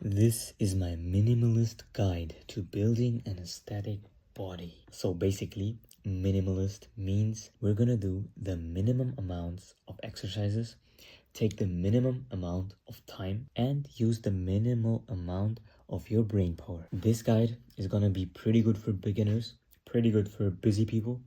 This is my minimalist guide to building an aesthetic body. So basically, minimalist means we're gonna do the minimum amounts of exercises, take the minimum amount of time, and use the minimal amount of your brain power. This guide is gonna be pretty good for beginners, pretty good for busy people,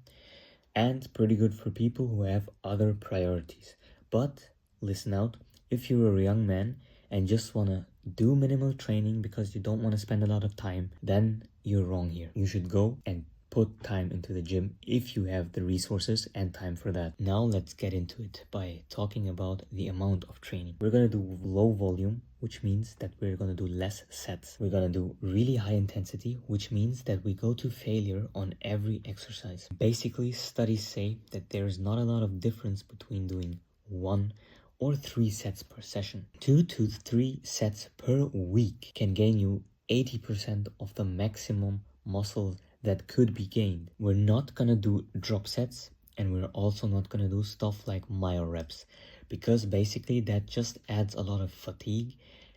and pretty good for people who have other priorities. But listen out, if you're a young man and just wanna do minimal training because you don't want to spend a lot of time, then you're wrong here. You should go and put time into the gym if you have the resources and time for that. Now let's get into it by talking about the amount of training. We're gonna do low volume, which means that we're gonna do less sets. We're gonna do really high intensity, which means that we go to failure on every exercise. Basically, studies say that there is not a lot of difference between doing 1 or 3 sets per session. 2 to 3 sets per week can gain you 80% of the maximum muscle that could be gained. We're not gonna do drop sets, and we're also not gonna do stuff like myo reps, because basically that just adds a lot of fatigue,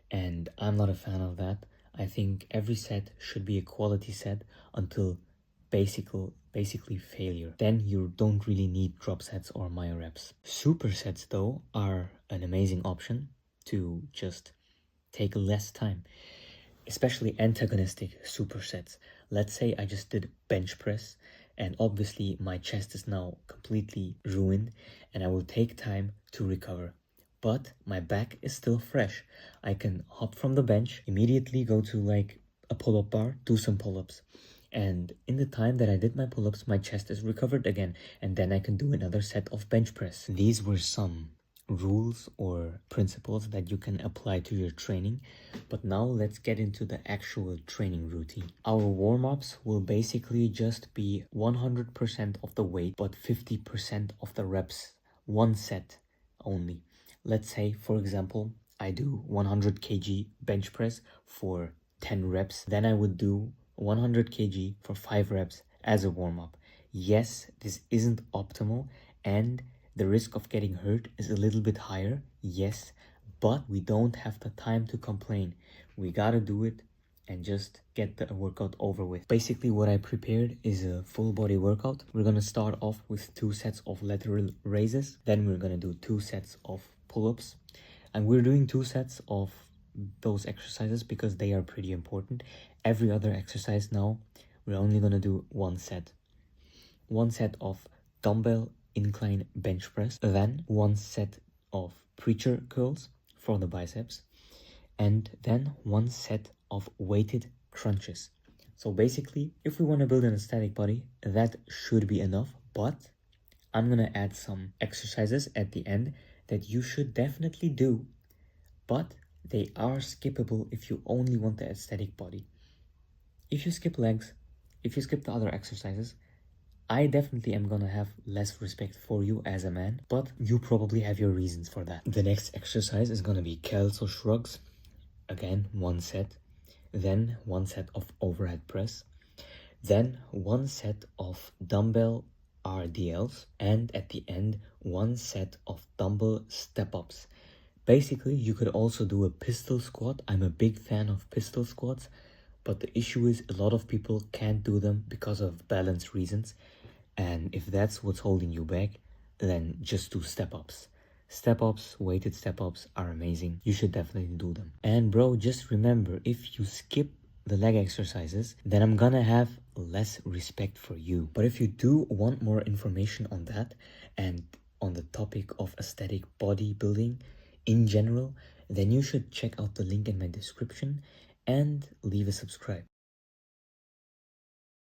and I'm not a fan of that. I think every set should be a quality set until basically failure. Then you don't really need drop sets or myo reps. Supersets though are an amazing option to just take less time, especially antagonistic supersets. Let's say I just did bench press and obviously my chest is now completely ruined and I will take time to recover, but my back is still fresh. I can hop from the bench, immediately go to like a pull-up bar, do some pull-ups, and in the time that I did my pull-ups, my chest is recovered again, and then I can do another set of bench press. These were some rules or principles that you can apply to your training, but now let's get into the actual training routine. Our warm-ups will basically just be 100% of the weight, but 50% of the reps, one set only. Let's say, for example, I do 100 kg bench press for 10 reps, then I would do 100 kg for 5 reps as a warm-up. Yes, this isn't optimal and the risk of getting hurt is a little bit higher, yes, but we don't have the time to complain. We gotta do it and just get the workout over with. Basically what I prepared is a full body workout. We're gonna start off with 2 sets of lateral raises, then we're gonna do 2 sets of pull-ups, and we're doing 2 sets of those exercises because they are pretty important. Every other exercise now, we're only gonna do 1 set. 1 set of dumbbell incline bench press, then 1 set of preacher curls for the biceps, and then 1 set of weighted crunches. So basically, if we want to build an aesthetic body, that should be enough, but I'm gonna add some exercises at the end that you should definitely do, but they are skippable if you only want the aesthetic body. If you skip legs, if you skip the other exercises, I definitely am gonna have less respect for you as a man, but you probably have your reasons for that. The next exercise is gonna be kelso shrugs. Again, 1 set, then 1 set of overhead press, then 1 set of dumbbell RDLs, and at the end, 1 set of dumbbell step-ups. Basically, you could also do a pistol squat. I'm a big fan of pistol squats, but the issue is a lot of people can't do them because of balance reasons. And if that's what's holding you back, then just do step-ups. Step-ups, weighted step-ups are amazing. You should definitely do them. And bro, just remember, if you skip the leg exercises, then I'm gonna have less respect for you. But if you do want more information on that and on the topic of aesthetic bodybuilding in general, then you should check out the link in my description and leave a subscribe.